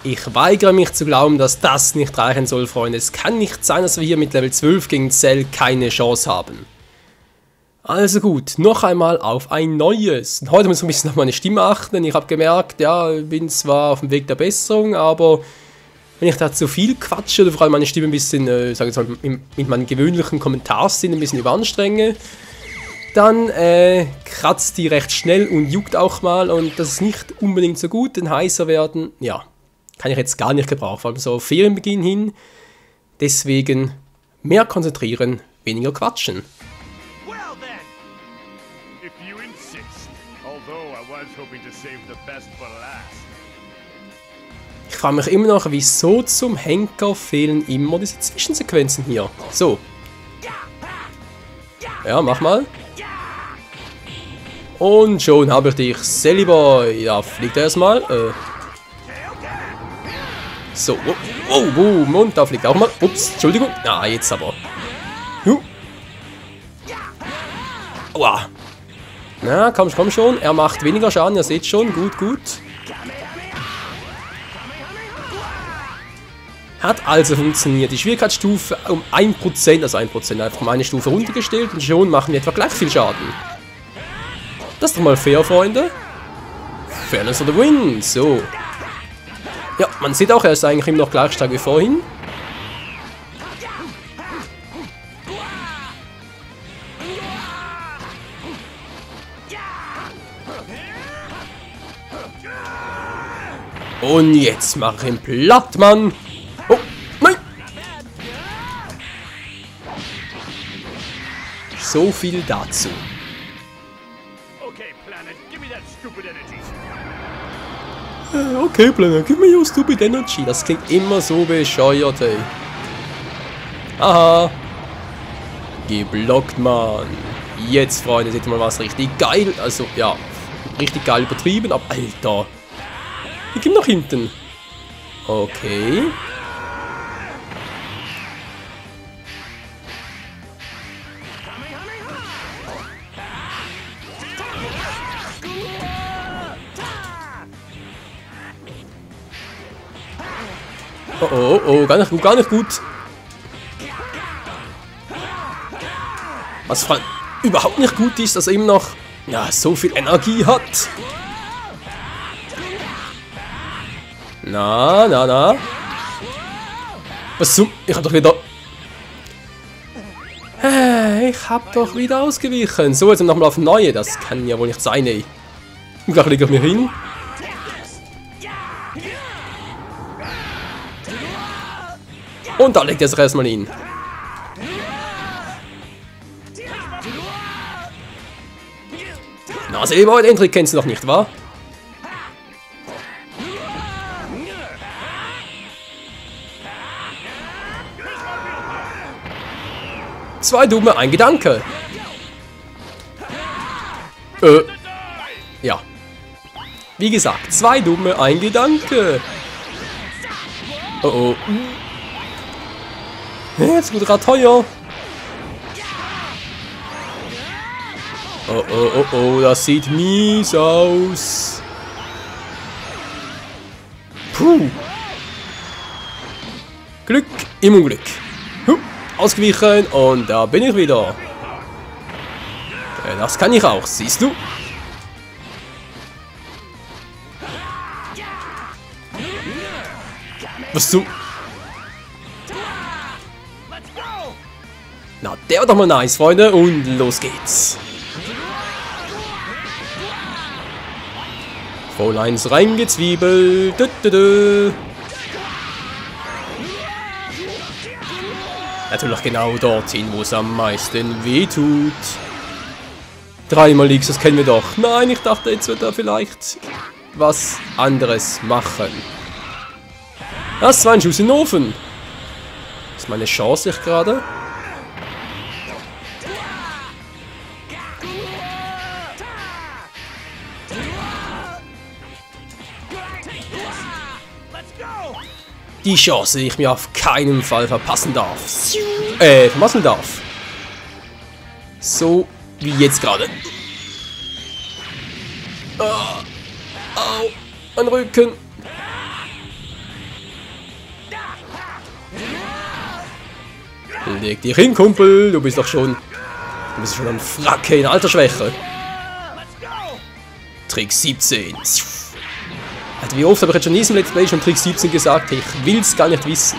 Ich weigere mich zu glauben, dass das nicht reichen soll, Freunde. Es kann nicht sein, dass wir hier mit Level 12 gegen Cell keine Chance haben. Also gut, noch einmal auf ein neues. Und heute muss ich ein bisschen auf meine Stimme achten. Ich habe gemerkt, ja, ich bin zwar auf dem Weg der Besserung, aber wenn ich da zu viel quatsche oder vor allem meine Stimme ein bisschen, sage ich mal, mit meinem gewöhnlichen Kommentarsinn ein bisschen überanstrenge, dann kratzt die recht schnell und juckt auch mal und das ist nicht unbedingt so gut, denn heißer werden, ja, kann ich jetzt gar nicht gebrauchen, vor allem so Ferienbeginn hin. Deswegen mehr konzentrieren, weniger quatschen. Ich frage mich immer noch, wieso zum Henker fehlen immer diese Zwischensequenzen hier. So. Ja, mach mal. Und schon habe ich dich, Sallyboy. Ja, fliegt er erstmal. So. Oh, boom. Und da fliegt er auch mal. Ups, Entschuldigung. Ah, jetzt aber. Aua. Na, komm schon. Er macht weniger Schaden, ihr seht schon. Gut, gut. Hat also funktioniert. Die Schwierigkeitsstufe um 1%, also 1%, einfach um eine Stufe runtergestellt und schon machen wir etwa gleich viel Schaden. Das ist doch mal fair, Freunde. Fairness of the win. So. Ja, man sieht auch, er ist eigentlich immer noch gleich stark wie vorhin. Und jetzt mach ich ihn platt, Mann. Oh, nein. So viel dazu. Okay, Planet, give me your stupid energy. Das klingt immer so bescheuert, ey. Aha. Geblockt, Mann. Jetzt, Freunde, seht ihr mal was richtig geil. Also, ja, richtig geil übertrieben, aber Alter. Ich geh nach hinten. Okay. Oh, gar nicht gut. Was vor allem überhaupt nicht gut ist, dass er eben noch, ja, so viel Energie hat. Na. Was zum... Ich hab doch wieder ausgewichen. So, jetzt nochmal auf Neue. Das kann ja wohl nicht sein, ey. Und gleich lege ich mir hin. Und da legt er sich erstmal hin. Na, Silber, den Trick kennst du noch nicht, wa? Zwei Dumme, ein Gedanke. Ja. Wie gesagt, zwei Dumme, ein Gedanke. Oh. Jetzt wird gerade teuer. Oh, das sieht mies aus. Puh. Glück im Unglück. Ausgewichen und da bin ich wieder. Das kann ich auch, siehst du? Was du? Na, der war doch mal nice, Freunde. Und los geht's. Voll eins reingezwiebelt. Natürlich genau dorthin, wo es am meisten wehtut. Dreimal X, das kennen wir doch. Nein, ich dachte, jetzt wird er vielleicht was anderes machen. Das war ein Schuss in den Ofen. Das ist meine Chance, ich gerade. Die Chance, die ich mir auf keinen Fall verpassen darf. Verpassen darf. So wie jetzt gerade. Au, mein Rücken. Leg dich hin, Kumpel. Du bist doch schon... Du bist schon am Fracke in Altersschwäche. Trick 17. Alter, wie oft habe ich jetzt schon in diesem Let's Play schon Trick 17 gesagt? Ich will's gar nicht wissen.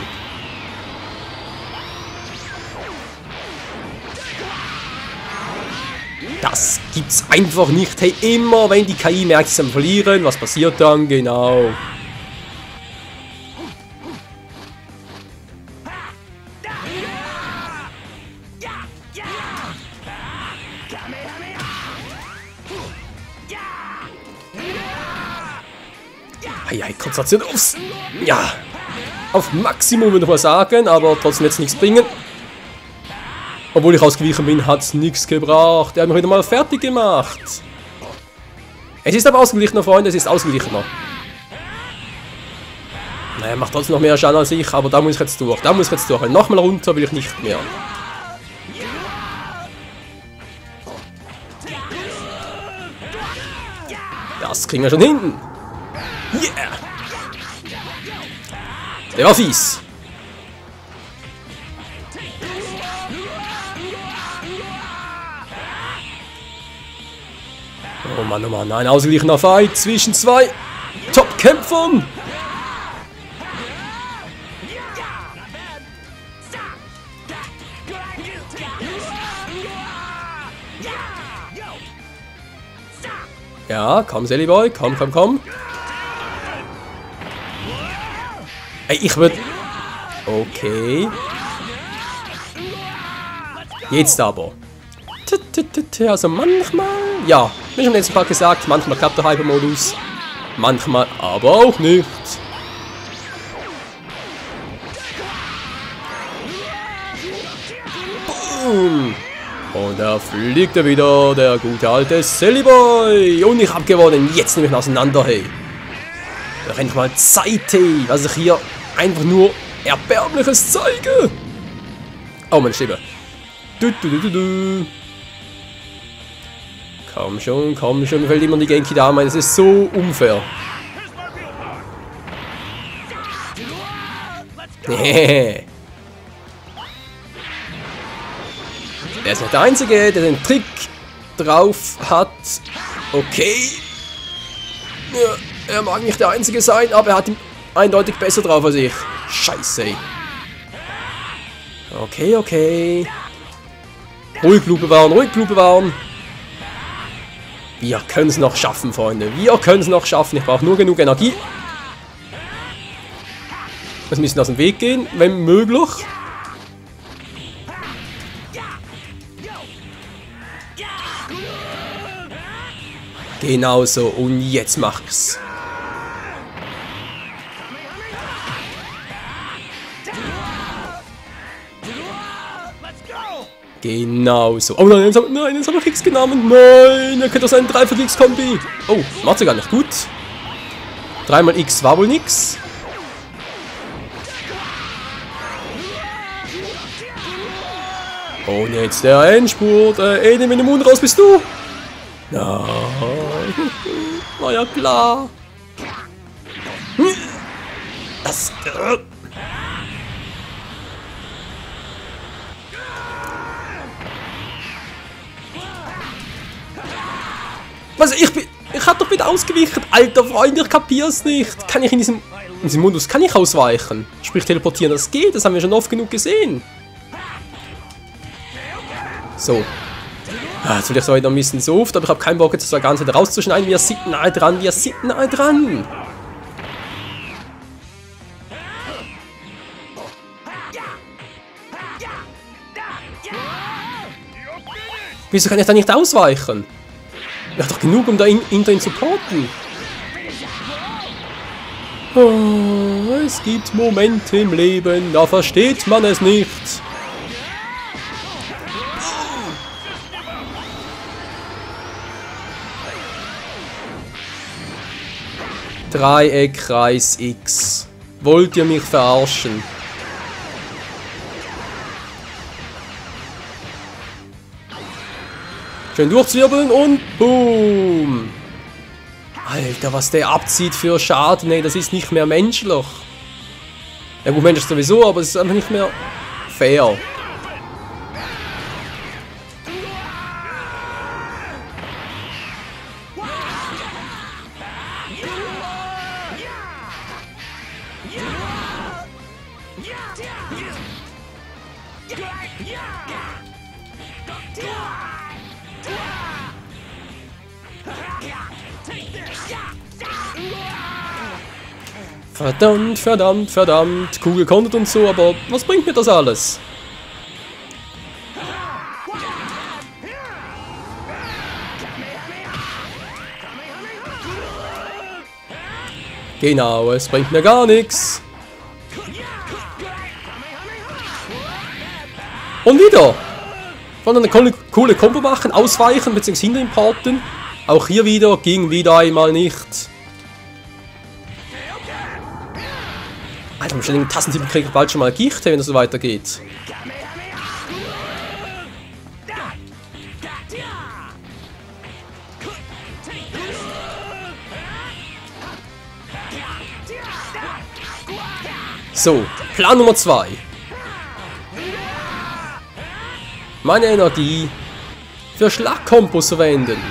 Das gibt's einfach nicht. Hey, immer wenn die KI merkt, sie am Verlieren, was passiert dann? Genau. Hey, Konzentration aufs... Ja. Auf Maximum würde ich mal sagen, aber trotzdem jetzt nichts bringen. Obwohl ich ausgewichen bin, hat es nichts gebracht. Er hat mich wieder mal fertig gemacht. Es ist aber ausgeglichener, Freunde, es ist ausgeglichener. Naja, macht trotzdem noch mehr Schaden als ich, aber da muss ich jetzt durch. Da muss ich jetzt durch. Nochmal runter will ich nicht mehr. Das kriegen wir schon hin. Yeah! Der war fies. Oh Mann, ein ausgeglichener Fight zwischen zwei Top-Kämpfern. Ja, komm, Sally Boy, komm. Ey, ich würde... Okay. Jetzt aber. Also manchmal... Ja, wie schon im letzten Part gesagt, manchmal klappt der Hyper-Modus. Manchmal aber auch nicht. Boom. Und da fliegt er wieder, der gute alte Sally Boy. Und ich hab gewonnen. Jetzt nehme ich ihn auseinander, hey. Da rennt mal Zeit, hey. Was ich hier einfach nur Erbärmliches zeige. Oh, meine Stimme. Komm schon, mir fällt immer die Genki da, das ist so unfair. Nee. Er ist nicht der Einzige, der den Trick drauf hat. Okay. Ja, er mag nicht der Einzige sein, aber er hat ihn eindeutig besser drauf als ich. Scheiße. Okay. Ruhig Blut bewahren. Wir können es noch schaffen, Freunde. Wir können es noch schaffen. Ich brauche nur genug Energie. Wir müssen aus dem Weg gehen, wenn möglich. Genau so. Und jetzt mach's. Genau so. Oh nein, jetzt haben wir Kicks genommen. Nein, er könnte aus einem 3-X-Kombi. Oh, macht sie gar nicht gut. 3 x X war wohl nix. Und jetzt der Endspurt. Ede, mit dem Mund raus bist du. Nein. War ja klar. Das... Was? Ich hab doch wieder ausgewichen. Alter Freund, ich kapier's nicht. Kann ich in diesem Modus kann ich ausweichen? Sprich teleportieren, das geht. Das haben wir schon oft genug gesehen. So. Jetzt will ich so wieder ein bisschen so oft, aber ich habe keinen Bock, jetzt das Ganze rauszuschneiden. Wir sind nahe dran. Wieso kann ich da nicht ausweichen? Ich habe doch genug, um da ihn zu supporten. Oh, es gibt Momente im Leben, da versteht man es nicht. Dreieck, Kreis, X. Wollt ihr mich verarschen? Schön durchzwirbeln und boom. Alter, was der abzieht für Schaden, nee, das ist nicht mehr menschlich. Ja gut, menschlich sowieso, aber es ist einfach nicht mehr fair. Verdammt, verdammt, verdammt. Kugel kontert und so, aber was bringt mir das alles? Genau, es bringt mir gar nichts. Und wieder. Wollen eine coole Kombo machen, ausweichen bzw. hinter ihm parten. Auch hier wieder, ging wieder einmal nicht. Alter, wenn ich den Tassentipp kriege, bald schon mal Gicht, wenn das so weitergeht. So, Plan Nummer 2. Meine Energie für Schlagkombos verwenden.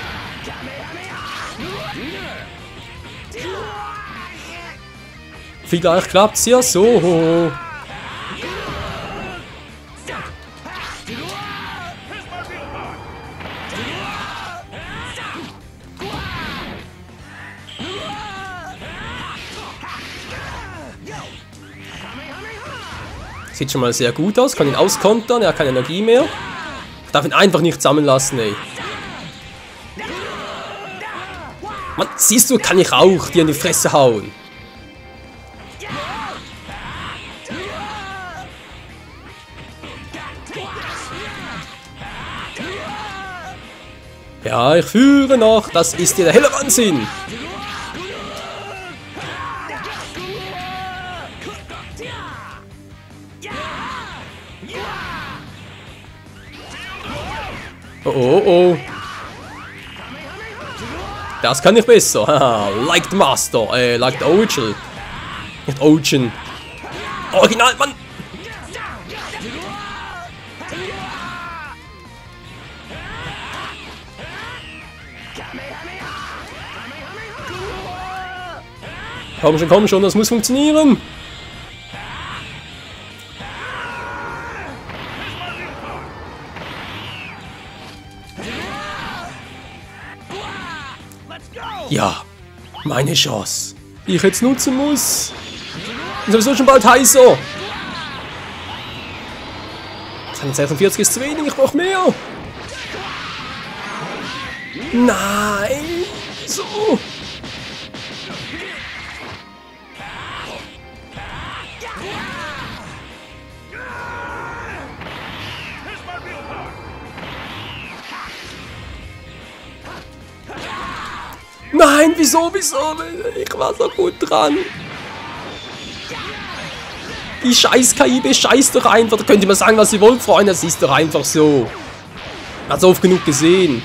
Vielleicht klappt's ja so. Sieht schon mal sehr gut aus, kann ihn auskontern, er hat keine Energie mehr. Ich darf ihn einfach nicht sammeln lassen, ey. Mann, siehst du, kann ich auch dir in die Fresse hauen. Ja, ich führe noch, das ist dir der helle Wahnsinn. Oh, oh, oh. Das kann ich besser. Haha, like the Master. Like the Original. Nicht Origin. Original, Mann. Komm schon, das muss funktionieren. Ja, meine Chance, die ich jetzt nutzen muss. Und sowieso schon bald heißer. 46 ist zu wenig, ich brauche mehr. Nein, so. Nein, wieso? Ich war so gut dran. Die scheiß KI bescheißt doch einfach. Da könnt ihr mal sagen, was ihr wollt, Freunde. Das ist doch einfach so. Hat's oft genug gesehen.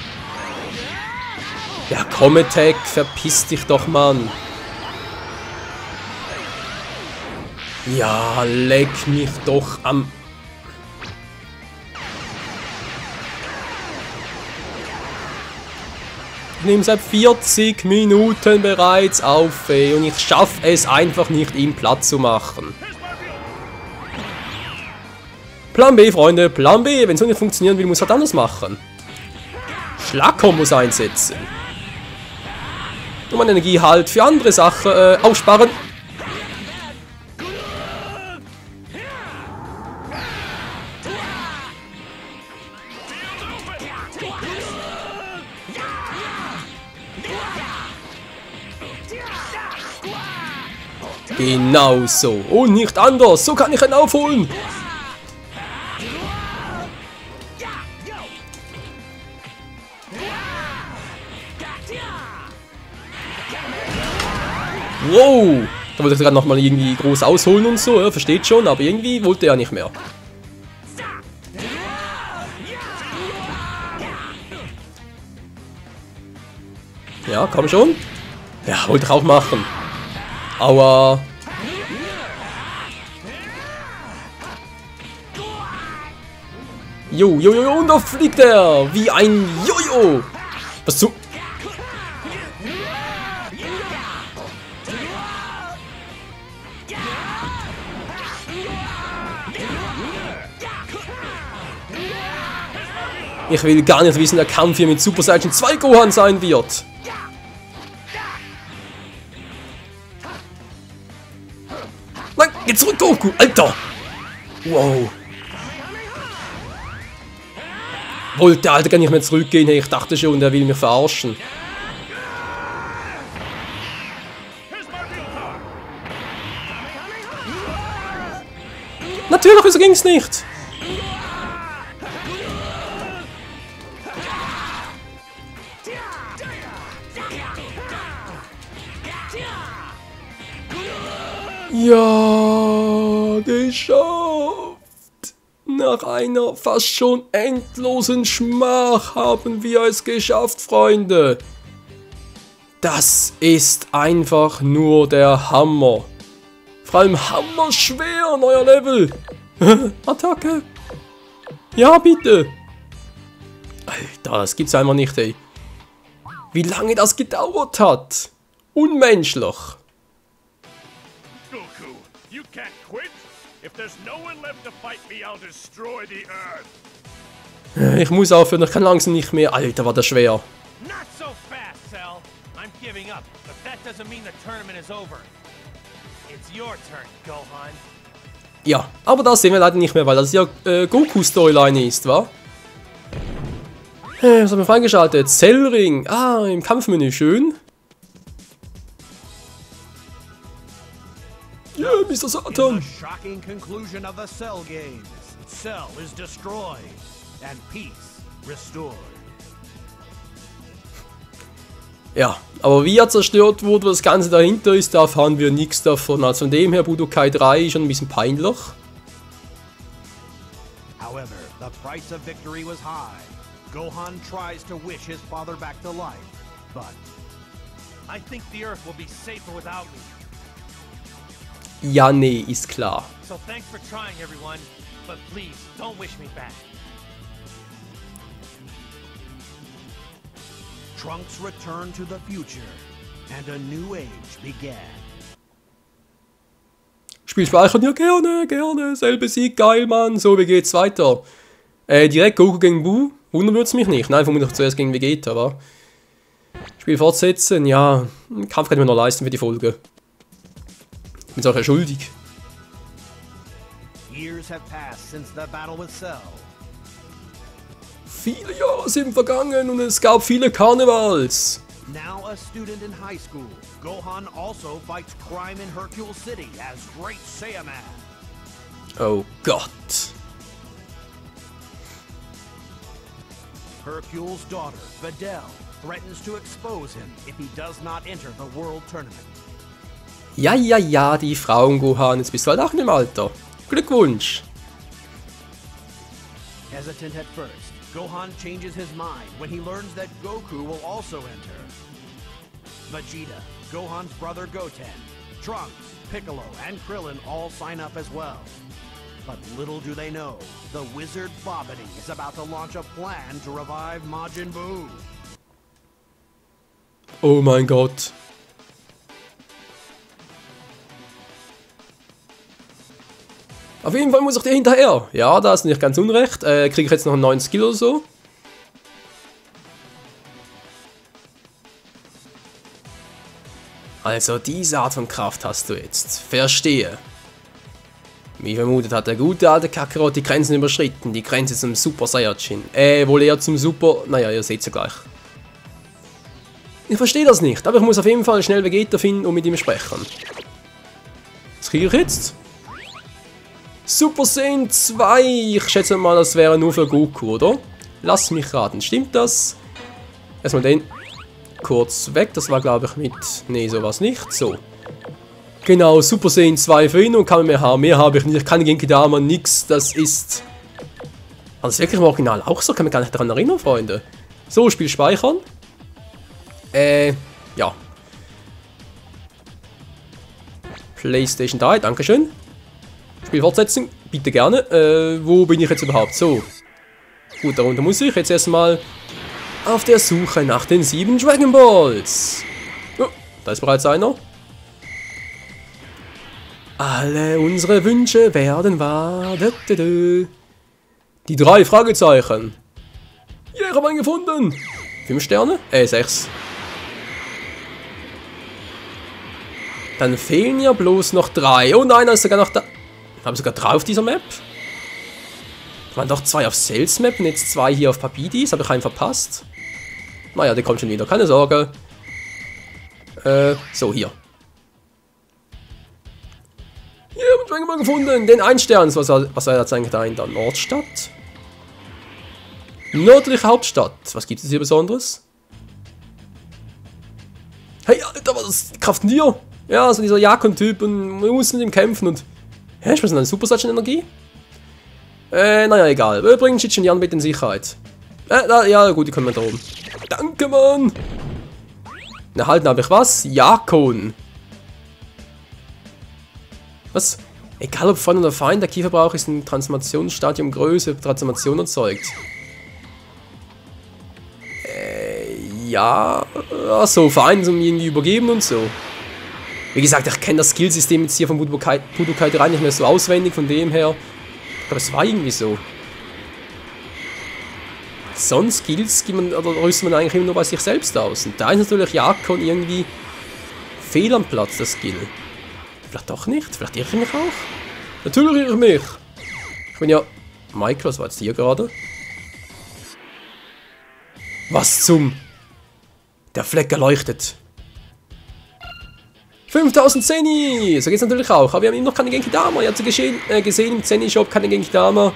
Ja, komm, Attack. Verpiss dich doch, Mann. Ja, leck mich doch am... Ich nehme seit 40 Minuten bereits auf, ey, und ich schaffe es einfach nicht, ihm Platz zu machen. Plan B, Freunde, Plan B. Wenn es so nicht funktionieren will, muss er anders machen. Schlagkombos einsetzen. Und meine Energie halt für andere Sachen aufsparen. Genau so. Und nicht anders. So kann ich ihn aufholen. Wow. Da wollte ich gerade nochmal irgendwie groß ausholen und so. Ja, versteht schon. Aber irgendwie wollte er nicht mehr. Ja, komm schon. Ja, wollte ich auch machen. Aua. Jo, und da fliegt er. Wie ein Jojo. Was zu... Ich will gar nicht wissen, der Kampf hier mit Super Saiyan 2 Gohan sein wird. Nein, geh zurück, Goku, Alter. Wow. Wollte der Alter gar nicht mehr zurückgehen? Hey, ich dachte schon, der will mich verarschen. Natürlich, wieso ging's nicht? Ja, geschafft! Nach einer fast schon endlosen Schmach haben wir es geschafft, Freunde. Das ist einfach nur der Hammer. Vor allem hammerschwer, neuer Level. Attacke. Ja, bitte. Alter, das gibt's einfach nicht, ey. Wie lange das gedauert hat. Unmenschlich. Goku, you can't quit. If there's no one left to fight me, I'll destroy the Earth. Ich muss aufhören, ich kann langsam nicht mehr. Alter, war das schwer. Not so fast, Cell. I'm giving up, but that doesn't mean the tournament is over. It's your turn, Gohan. Ja, aber das sehen wir leider nicht mehr, weil das ja Goku-Storyline ist, wa? Was haben wir freigeschaltet? Cellring. Ah, im Kampfmenü, schön. Ja, Mr. In Satan. the shocking conclusion of the Cell games, Cell is destroyed and peace restored. Ja, aber wie er zerstört wurde, was das Ganze dahinter ist, da erfahren wir nichts davon. Also von dem her, Budokai 3 ist schon ein bisschen peinlich. However, the price of victory was high. Gohan tries to wish his father back to life, but I think the Earth will be safer without me. Ja, nee, ist klar. So thanks for trying, everyone, but please don't wish me back. Trunks returned to the future, and a new age began. Spiel speichern, ja gerne, gerne. Selbe Sieg, geil, Mann. So, wie geht's weiter? Direkt Goku gegen Buu? Wundern wird's mich nicht. Nein, vermutlich zuerst gegen Vegeta, aber... Spiel fortsetzen, ja. Den Kampf kann ich mir noch leisten für die Folge. Ich bin's auch ja schuldig. Years have passed since the battle with Cell. Viele Jahre sind vergangen und es gab viele Karnevals. Now a student in high school, Gohan also fights crime in Hercule City as Great Saiyaman. Oh Gott. Hercule's daughter, Videl, threatens to expose him if he does not enter the World Tournament. Ja, ja, ja, die Frauen Gohan, jetzt bist du halt auch im Alter. Glückwunsch. Hesitant at first, Gohan changes his mind when he learns that Goku will also enter. Vegeta, Gohan's brother Goten, Trunks, Piccolo, and Krillin all sign up as well. But little do they know, the wizard Babidi is about to launch a plan to revive Majin Buu. Oh mein Gott. Auf jeden Fall muss ich dir hinterher. Ja, da ist nicht ganz unrecht. Kriege ich jetzt noch einen neuen Skill oder so? Also diese Art von Kraft hast du jetzt. Verstehe. Wie vermutet hat der gute alte Kakarot die Grenzen überschritten. Die Grenze zum Super Saiyajin. Wohl eher zum Super... Naja, ihr seht's ja gleich. Ich verstehe das nicht, aber ich muss auf jeden Fall schnell Vegeta finden und mit ihm sprechen. Was kriege ich jetzt? Super Saiyan 2. Ich schätze mal, das wäre nur für Goku, oder? Lass mich raten. Stimmt das? Erstmal den kurz weg. Das war, glaube ich, mit... Nee, sowas nicht. So. Genau, Super Saiyan 2 für ihn und kann man mehr haben. Mehr habe ich nicht. Ich kann gegen Kidama nix. Das ist... Also, das ist wirklich im Original auch so. Kann mich gar nicht daran erinnern, Freunde. So, Spiel speichern. Ja. PlayStation 3, dankeschön. Spiel fortsetzen, bitte gerne. Wo bin ich jetzt überhaupt? So. Gut, darunter muss ich jetzt erstmal auf der Suche nach den 7 Dragon Balls. Oh, da ist bereits einer. Alle unsere Wünsche werden wahr. Die 3 Fragezeichen. habe einen gefunden. 5 Sterne? 6. Dann fehlen ja bloß noch 3. Oh nein, da ist sogar noch da. Haben wir sogar 3 auf dieser Map? Da waren doch 2 auf Sales Map und jetzt 2 hier auf Papidis. Habe ich einen verpasst? Naja, der kommt schon wieder. Keine Sorge. So, hier. Hier haben wir mal gefunden. Den 1 Stern. Was war jetzt eigentlich da in der Nordstadt? Nördliche Hauptstadt. Was gibt es hier Besonderes? Hey, Alter, was kraften dir? Ja, so dieser Jakon-Typ und wir mussten mit ihm kämpfen und... Hä, ist das eine Super Saiyan Energie? Naja, egal. Wir bringen Chichen bitte in Sicherheit. Ja, gut, die können wir da oben. Danke, Mann! Erhalten habe ich was? Jakon. Was? Egal ob Freund oder Feind, der Kieferbrauch ist ein Transformationsstadium Größe, Transformation erzeugt. Ja. Achso, Vereine um irgendwie übergeben und so. Wie gesagt, ich kenne das Skillsystem jetzt hier von Budokai 3 nicht mehr so auswendig, von dem her. Ich glaube, es war irgendwie so. Sonst Skills rüstet man eigentlich immer nur bei sich selbst aus. Und da ist natürlich Jakon irgendwie fehl am Platz, das Skill. Vielleicht doch nicht? Vielleicht irre ich mich auch? Natürlich irre ich mich! Ich bin ja... Michael, was war jetzt hier gerade? Was zum... Der Fleck erleuchtet. 5000 Zeni! So geht's natürlich auch. Aber wir haben immer noch keine Genki Dama. Ihr habt gesehen im Zeni-Shop keine Genki Dama.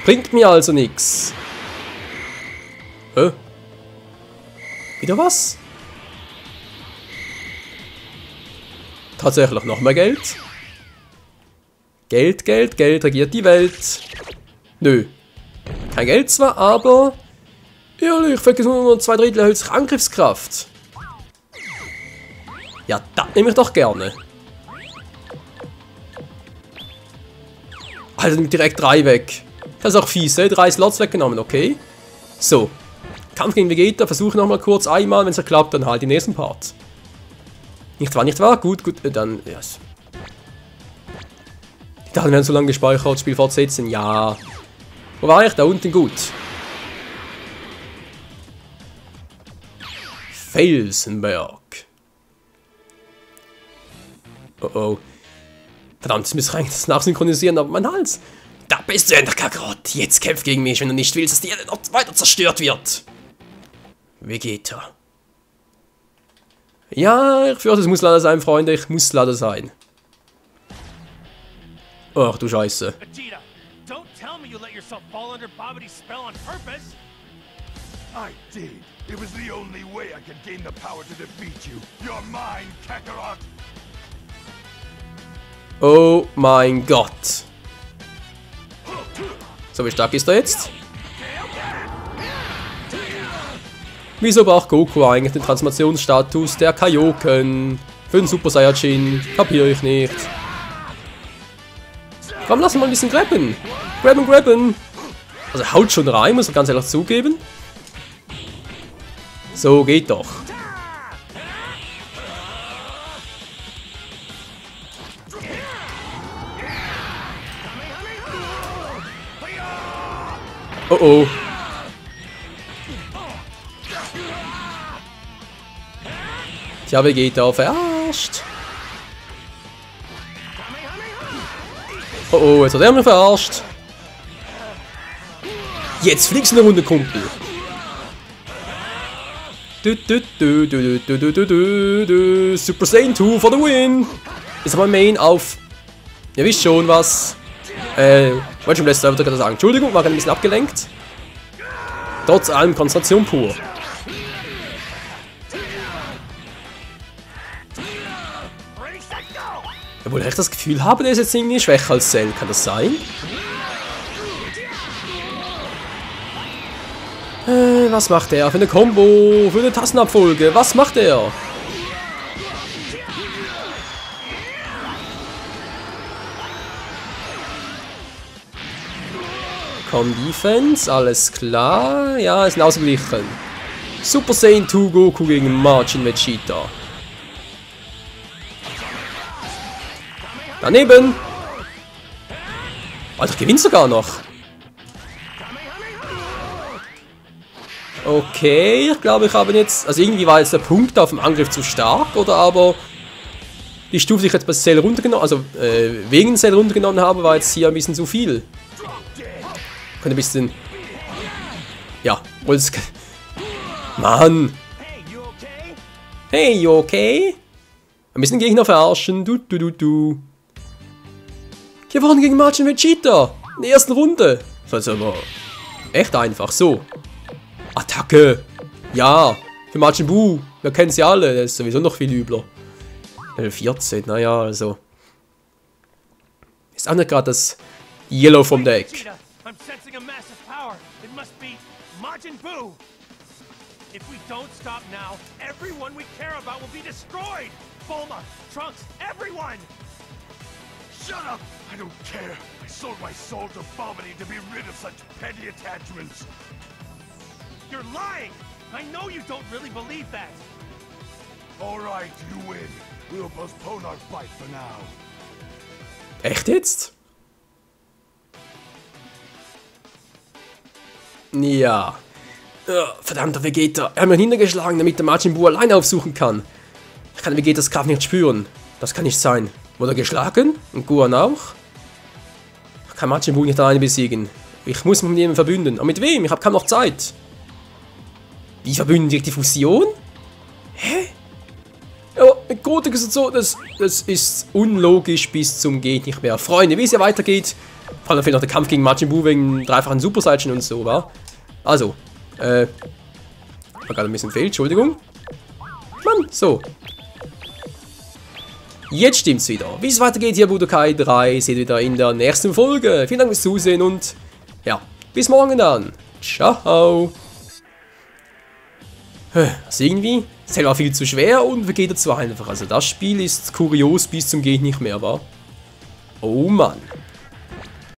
Bringt mir also nichts. Hä? Wieder was? Tatsächlich noch mehr Geld. Geld, Geld, Geld regiert die Welt. Nö. Kein Geld zwar, aber... Ehrlich, vielleicht nur 2/3 erhöht sich Angriffskraft. Ja, das nehme ich doch gerne. Also direkt 3 weg. Das ist auch fies, 3 Slots weggenommen, okay. So. Kampf gegen Vegeta, versuche nochmal kurz einmal, wenn es klappt, dann halt den nächsten Part. Nicht wahr, nicht wahr? Gut, gut, dann, yes. Ich dachte, wir haben so lange gespeichert, Spiel fortsetzen, ja. Wo war ich? Da unten, gut. Felsenberg. Oh oh. Verdammt, jetzt müsste ich eigentlich das nachsynchronisieren, aber mein Hals. Da bist du endlich, Kakarot. Jetzt kämpf gegen mich, wenn du nicht willst, dass die Erde noch weiter zerstört wird. Vegeta. Ja, ich fürchte, es muss leider sein, Freunde. Ich muss leider sein. Ach du Scheiße. Vegeta, don't tell me you let yourself fall under Babidi's spell on purpose. I did. It was the only way I could gain the power to defeat you. You're mine, Kakarot. Oh mein Gott. So, wie stark ist er jetzt? Wieso braucht Goku eigentlich den Transformationsstatus der Kaioken für den Super Saiyajin? Kapiere ich nicht. Komm, lass mal ein bisschen grabben. Grabben, grabben. Also haut schon rein, muss ich ganz ehrlich zugeben. So, geht doch. Oh oh. Tja, Vegeta verarscht. Oh oh, jetzt hat er mich verarscht. Jetzt fliegst du eine Runde, Kumpel. Super Saiyan 2 for the win. Jetzt haben wir Main auf. Ihr wisst schon was. Wollte schon letztes Mal gerade sagen. Entschuldigung, war gerade ein bisschen abgelenkt. Trotz allem Konzentration pur. Obwohl ich das Gefühl habe, der ist jetzt irgendwie schwächer als Cell. Kann das sein? Was macht er für eine Combo? Für eine Tassenabfolge? Was macht er? Komm, Defense, alles klar. Ja, ist ausgeglichen. Super Saiyan 2 Goku gegen Majin Vegeta. Daneben. Alter, ich gewinne sogar noch. Okay, ich glaube, ich habe jetzt... Also irgendwie war jetzt der Punkt auf dem Angriff zu stark, oder aber... Die Stufe, die ich jetzt bei Cell runtergenommen... Also, wegen Cell runtergenommen habe, war jetzt hier ein bisschen zu viel. Könnte ein bisschen... Ja, Mann! Hey, you okay? Ein bisschen Gegner verarschen. Du. Gewonnen gegen Majin Vegeta. In der ersten Runde. Das ist aber echt einfach. So. Attacke. Ja. Für Majin Buu. Wir kennen sie alle. Der ist sowieso noch viel übler. Level 14. Naja, also. Ist auch nicht gerade das Yellow vom Deck. I'm sensing a massive power. It must be Majin Buu. If we don't stop now, everyone we care about will be destroyed. Bulma, Trunks, everyone. Shut up! I don't care. I sold my soul to Bobbity to be rid of such petty attachments. You're lying. I know you don't really believe that. All right, you win. We'll postpone our fight for now. Echt jetzt? Ja. Verdammter Vegeta. Er hat mich hintergeschlagen, damit der Majin Buu alleine aufsuchen kann. Ich kann Vegetas Kraft nicht spüren. Das kann nicht sein. Wurde er geschlagen? Und Gohan auch? Ich kann Majin Buu nicht alleine besiegen. Ich muss mich mit ihm verbünden. Aber mit wem? Ich habe kaum noch Zeit. Wie verbünden direkt die Fusion? Hä? Ja, mit Gotenks und so, das ist unlogisch bis zum geht nicht mehr. Freunde, wie es ja weitergeht. Vor allem fehlt noch der Kampf gegen Majin Buu wegen dreifachen Super Saiyan und so, wa? Also, war gerade ein bisschen fehl, Entschuldigung. Mann, so. Jetzt stimmt's wieder. Wie es weitergeht hier, Budokai 3, seht ihr wieder in der nächsten Folge. Vielen Dank fürs Zusehen und ja, bis morgen dann. Ciao. Also irgendwie, Cell war viel zu schwer und Vegeta zu einfach. Also das Spiel ist kurios bis zum geht nicht mehr, wa? Oh Mann.